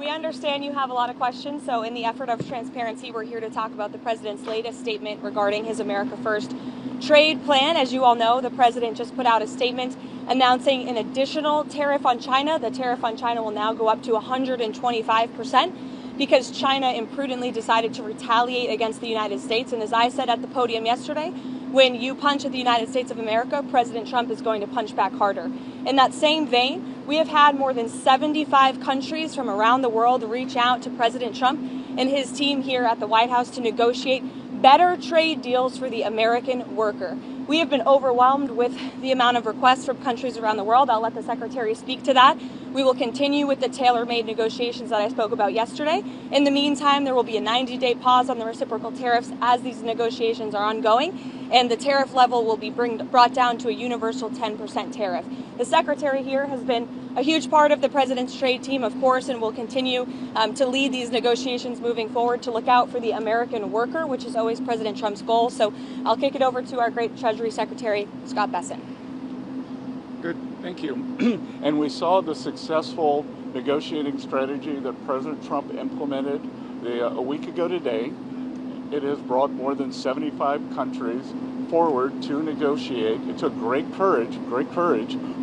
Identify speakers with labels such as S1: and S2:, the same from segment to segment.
S1: We understand you have a lot of questions, so in the effort of transparency, we're here to talk about the president's latest statement regarding his America First trade plan. As you all know, the president just put out a statement announcing an additional tariff on China. The tariff on China will now go up to 125% because China imprudently decided to retaliate against the United States. And as I said at the podium yesterday, when you punch at the United States of America, President Trump is going to punch back harder. In that same vein, we have had more than 75 countries from around the world reach out to President Trump and his team here at the White House to negotiate better trade deals for the American worker. We have been overwhelmed with the amount of requests from countries around the world. I'll let the Secretary speak to that. We will continue with the tailor-made negotiations that I spoke about yesterday. In the meantime, there will be a 90-day pause on the reciprocal tariffs as these negotiations are ongoing, and the tariff level will be brought down to a universal 10% tariff. The Secretary here has been a huge part of the President's trade team, of course, and will continue to lead these negotiations moving forward to look out for the American worker, which is always President Trump's goal. So I'll kick it over to our great Treasury Secretary, Scott Bessent.
S2: Good, thank you. And we saw the successful negotiating strategy that President Trump implemented a week ago today. It has brought more than 75 countries forward to negotiate. It took great courage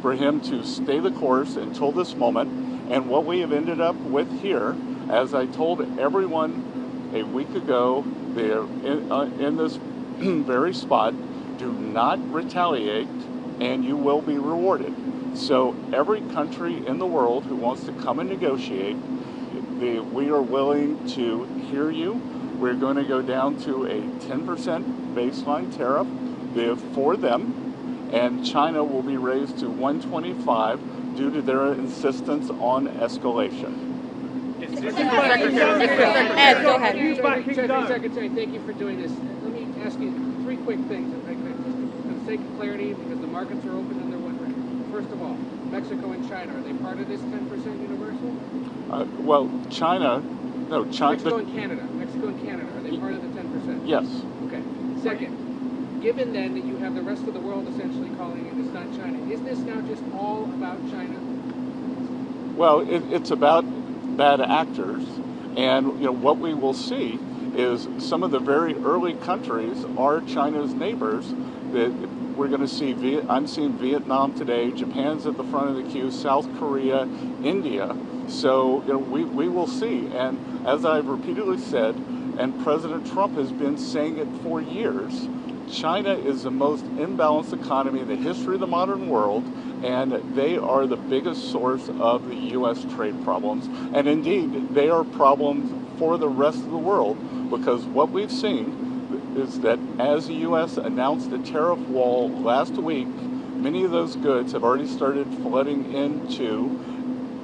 S2: for him to stay the course until this moment. And what we have ended up with here, as I told everyone a week ago, they're in this very spot, do not retaliate and you will be rewarded. So every country in the world who wants to come and negotiate, we are willing to hear you. We're going to go down to a 10% baseline tariff for them, and China will be raised to 125 due to their insistence on escalation.
S1: Ed, go ahead.
S3: Secretary, thank you for doing this. Let me ask you three quick things, if I could, just for the sake of clarity, because the markets are open and they're wondering. First of all, Mexico and China, are they part of this 10% universal? Mexico and Canada, are they part of the 10%?
S2: Yes.
S3: Okay. Second, given then that you have the rest of the world essentially calling it, it's not China, is this now just all about China?
S2: Well, it's about bad actors, and what we will see is some of the very early countries are China's neighbors. That we're going to see. I'm seeing Vietnam today. Japan's at the front of the queue. South Korea, India. So we will see. And as I've repeatedly said, and President Trump has been saying it for years, China is the most imbalanced economy in the history of the modern world, and they are the biggest source of the U.S. trade problems. And indeed, they are problems for the rest of the world, because what we've seen is that as the U.S. announced a tariff wall last week, many of those goods have already started flooding into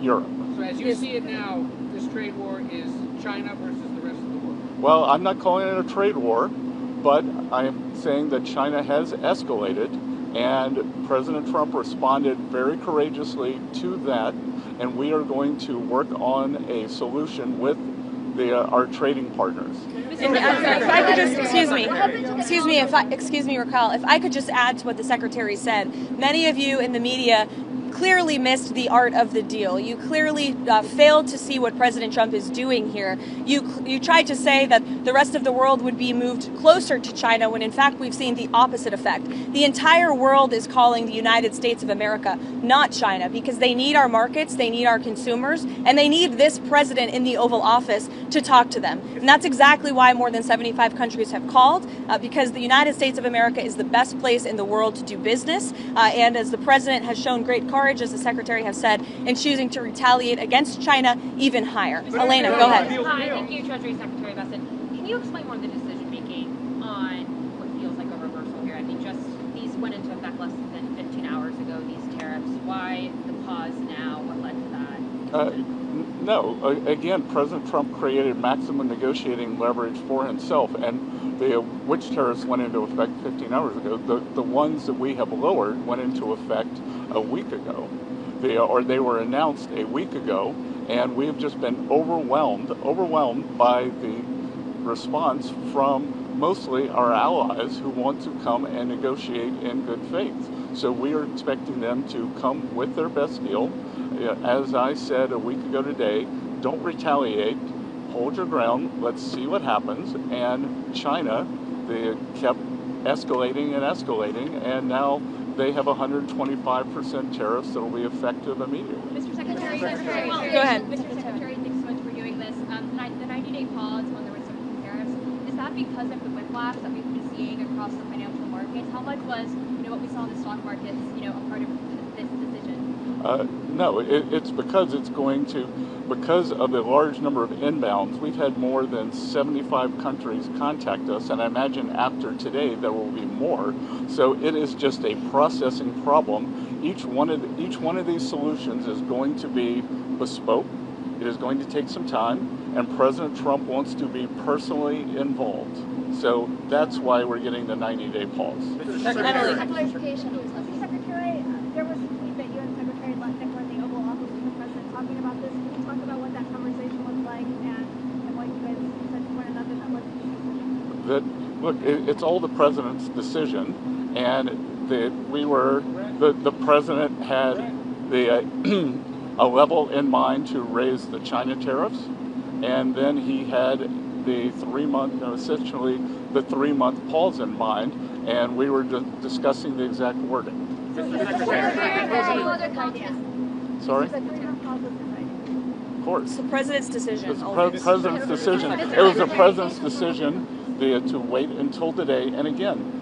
S2: Europe.
S3: So as you see it now, this trade war is China versus the rest of the world?
S2: Well, I'm not calling it a trade war, but I am saying that China has escalated, and President Trump responded very courageously to that, and we are going to work on a solution with our trading partners.
S1: And if I could just, excuse me, Raquel, if I could just add to what the Secretary said. Many of you in the media clearly missed the art of the deal. You clearly failed to see what President Trump is doing here. You tried to say that the rest of the world would be moved closer to China when in fact we've seen the opposite effect. The entire world is calling the United States of America, not China, because they need our markets, they need our consumers, and they need this president in the Oval Office to talk to them. And that's exactly why more than 75 countries have called, because the United States of America is the best place in the world to do business. And as the president has shown great courage, as the Secretary has said, in choosing to retaliate against China even higher. Elena, go ahead.
S4: Hi, thank you, Treasury Secretary Bessent. Can you explain more of the decision-making on what feels like a reversal here? I mean, these went into effect less than 15 hours ago, these tariffs. Why the pause now? What led to that?
S2: No, again, President Trump created maximum negotiating leverage for himself, and which tariffs went into effect 15 hours ago. The ones that we have lowered went into effect a week ago. They were announced a week ago, and we have just been overwhelmed by the response from mostly our allies who want to come and negotiate in good faith. So we are expecting them to come with their best deal. As I said a week ago today, don't retaliate, hold your ground, let's see what happens. And China, they kept escalating and escalating, and now they have 125% tariffs that will be effective immediately.
S4: Mr. Secretary,
S1: Go ahead.
S4: Mr. Secretary, thanks so much for doing this. The 90-day pause when there were some tariffs, is that because of the whiplash that we've been seeing across the financial markets? How much was, what we saw in the stock markets, a part of this decision?
S2: No, it's because it's going to, because of the large number of inbounds, we've had more than 75 countries contact us, and I imagine after today there will be more. So it is just a processing problem. Each one of these solutions is going to be bespoke. It is going to take some time, and President Trump wants to be personally involved. So that's why we're getting the 90-day pause.
S1: Emily.
S5: Clarification. Mr. Secretary, there was a tweet that you and Secretary Lutnick were in the Oval Office with the President talking about this. Can you talk about what that conversation was like and what you guys said to one another that led to the decision?
S2: Look, it's all the President's decision, and the President had a level in mind to raise the China tariffs, and then he had the 3-month pause in mind, and we were discussing the exact wording. Sorry? Of course.
S1: It's the president's decision.
S2: It's the president's decision. It was the president's decision to wait until today. And again,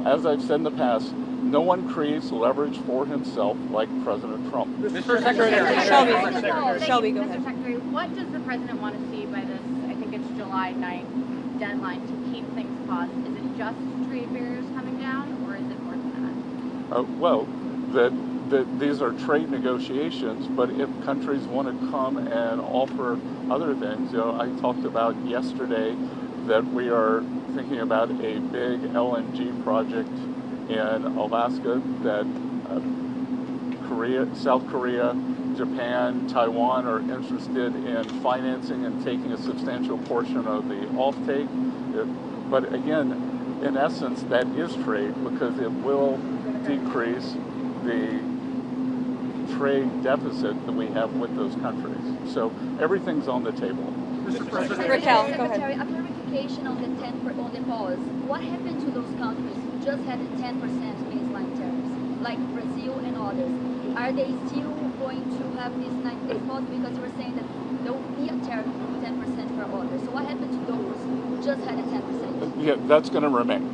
S2: as I've said in the past, no one creates leverage for himself like President Trump.
S1: Mr. Secretary. Shelby, go ahead.
S4: Mr. Secretary, what does the president want to see by this, I think it's July 9th deadline to keep things paused? Is it just trade barriers coming down, or is it more than that?
S2: Well, these are trade negotiations, but if countries want to come and offer other things, I talked about yesterday that we are thinking about a big LNG project in Alaska that South Korea, Japan, Taiwan are interested in financing and taking a substantial portion of the offtake. But again, in essence, that is trade because it will decrease the trade deficit that we have with those countries. So everything's on the table.
S1: Raquel, go
S5: Secretary,
S1: ahead.
S5: a clarification on the pause. What happened to those countries who just had 10% baseline tariffs, like Brazil and others? Are they still going to have this 90-day pause? Because you were saying that there will be a tariff of 10% for others. So what happened to those who just had a 10%?
S2: Yeah, that's going to remain.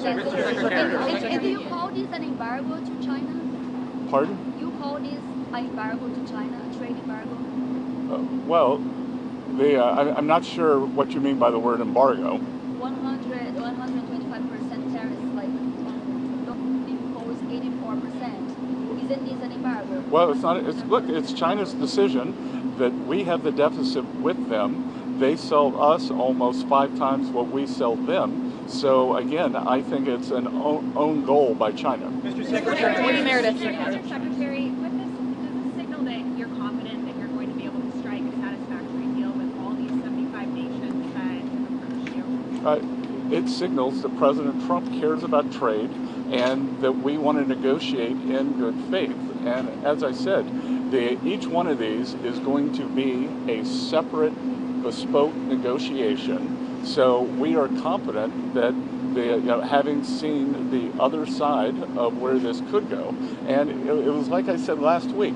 S5: And do you call this an embargo to China?
S2: Pardon?
S5: You call this an embargo to China, a trade embargo?
S2: Well, I'm not sure what you mean by the word embargo.
S5: 125% tariffs, like don't impose 84%. Isn't this an embargo?
S2: Well, it's not. It's China's decision that we have the deficit with them. They sell us almost 5 times what we sell them. So again, I think it's an own goal by China.
S6: Mr. Secretary.
S1: Meredith.
S4: Mr. Secretary, with this, does this signal that you're confident that you're going to be able to strike a satisfactory deal with all these 75 nations that have approached you?
S2: It signals that President Trump cares about trade and that we want to negotiate in good faith. And as I said, each one of these is going to be a separate, bespoke negotiation. So we are confident that having seen the other side of where this could go, and it was like I said last week,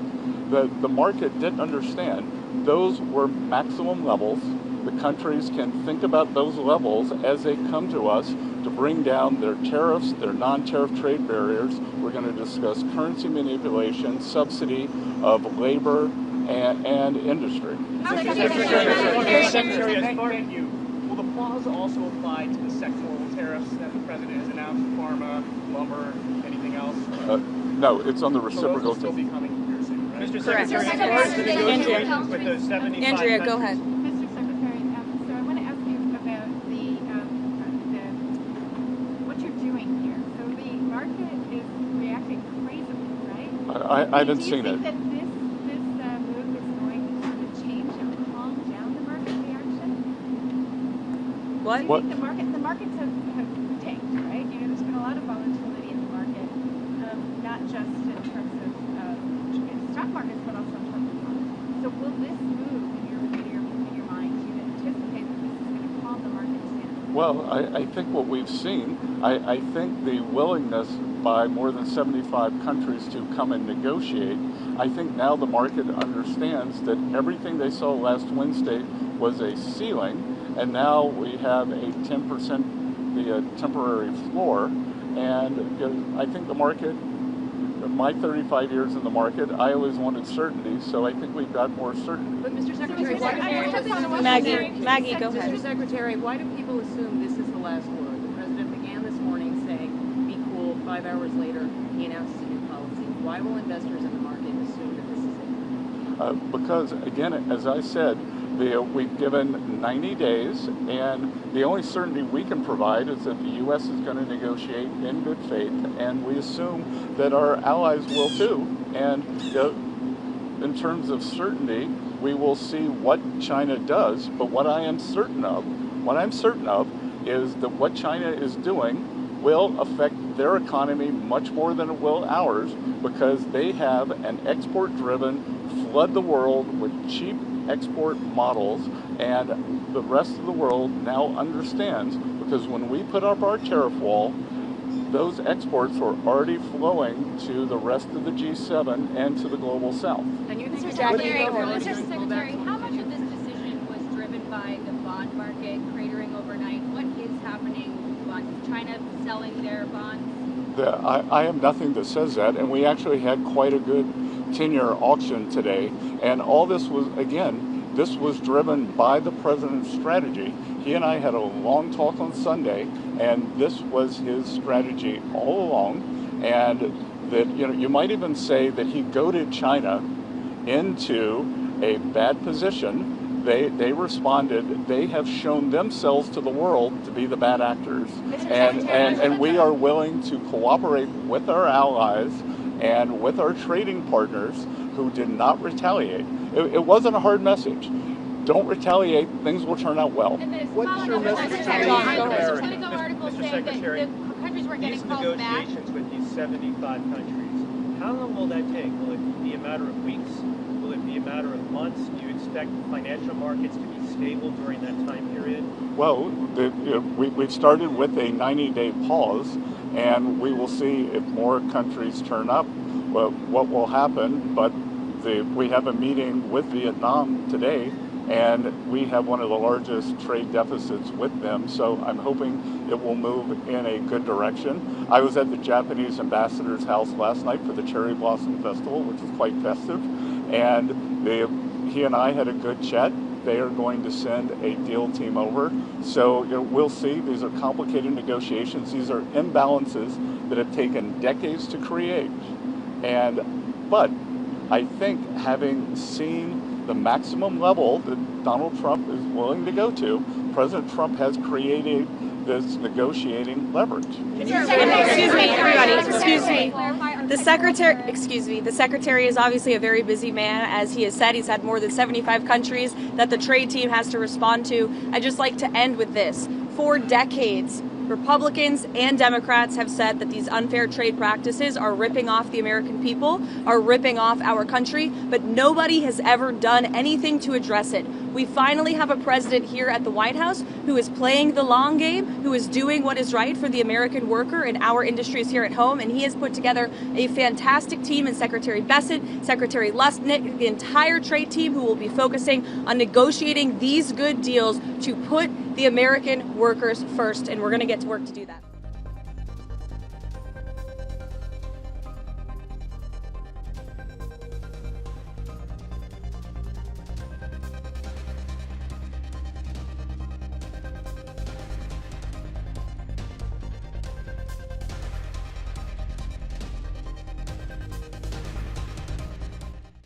S2: the market didn't understand. Those were maximum levels. The countries can think about those levels as they come to us to bring down their tariffs, their non-tariff trade barriers. We're going to discuss currency manipulation, subsidy of labor, and industry.
S6: Secretary, as far as you, will the pause also apply to the sectoral tariffs that the president has announced, pharma, lumber, anything else?
S2: No, it's on the reciprocal.
S6: So those will still be coming here soon, right?
S5: Mr.
S6: Secretary, as far as the negotiations with the 75
S1: Andrea, go
S6: countries-
S1: ahead.
S7: Mr. Secretary, so I want to ask you about what you're doing here. So the market is reacting crazily, right?
S2: I haven't seen
S7: Do you
S2: it.
S7: think that this move is going to sort of change and calm down the market reaction?
S1: What?
S7: Do you think the markets have tanked, right? There's been a lot of volatility in the market, not just in terms of stock markets, but also in terms of bonds. So will this move, in your
S2: Well, I think what we've seen, I think the willingness by more than 75 countries to come and negotiate, I think now the market understands that everything they saw last Wednesday was a ceiling, and now we have a 10% temporary floor, and I think the market, my 35 years in the market, I always wanted certainty, so I think we've got more certainty.
S8: But Mr. Secretary,
S1: Maggie, go ahead.
S8: Mr. Secretary, why do people assume this is the last word? The president began this morning saying, be cool. 5 hours later, he announces a new policy. Why will investors in the market assume that this is it?
S2: Because, again, as I said, we've given 90 days, and the only certainty we can provide is that the U.S. is going to negotiate in good faith, and we assume that our allies will too. And in terms of certainty, we will see what China does, but what I'm certain of is that what China is doing will affect their economy much more than it will ours, because they have an export-driven, flood the world with cheap export models, and the rest of the world now understands, because when we put up our tariff wall, those exports were already flowing to the rest of the G7 and to the global south.
S8: And you think
S4: Mr. Secretary, how much of this decision was driven by the bond market cratering overnight? What is happening? Is China selling their bonds?
S2: I have nothing that says that, and we actually had quite a good 10-year auction today, and all this was, again, this was driven by the president's strategy. He and I had a long talk on Sunday, and this was his strategy all along, and that, you might even say that he goaded China into a bad position. They responded. They have shown themselves to the world to be the bad actors, and we are willing to cooperate with our allies and with our trading partners who did not retaliate. It wasn't a hard message. Don't retaliate, things will turn out well.
S6: What's your message to
S4: Mr. Secretary, the countries were getting calls back.
S9: These negotiations with these 75 countries, how long will that take? Will it be a matter of weeks? Will it be a matter of months? Do you expect financial markets to be stable during that time period?
S2: Well, we've started with a 90-day pause, and we will see if more countries turn up, what will happen. But we have a meeting with Vietnam today, and we have one of the largest trade deficits with them, so I'm hoping it will move in a good direction. I was at the Japanese ambassador's house last night for the Cherry Blossom Festival, which is quite festive, and he and I had a good chat. They are going to send a deal team over. So we'll see. These are complicated negotiations. These are imbalances that have taken decades to create. But I think having seen the maximum level that Donald Trump is willing to go to, President Trump has created this negotiating leverage.
S1: Excuse me, everybody. Excuse me. The secretary is obviously a very busy man. As he has said, he's had more than 75 countries that the trade team has to respond to. I'd just like to end with this. For decades, Republicans and Democrats have said that these unfair trade practices are ripping off the American people, are ripping off our country, but nobody has ever done anything to address it. We finally have a president here at the White House who is playing the long game, who is doing what is right for the American worker and our industries here at home, and he has put together a fantastic team in Secretary Bessent, Secretary Lustnick, the entire trade team who will be focusing on negotiating these good deals to put the American workers first, and we're going to get to work to do that.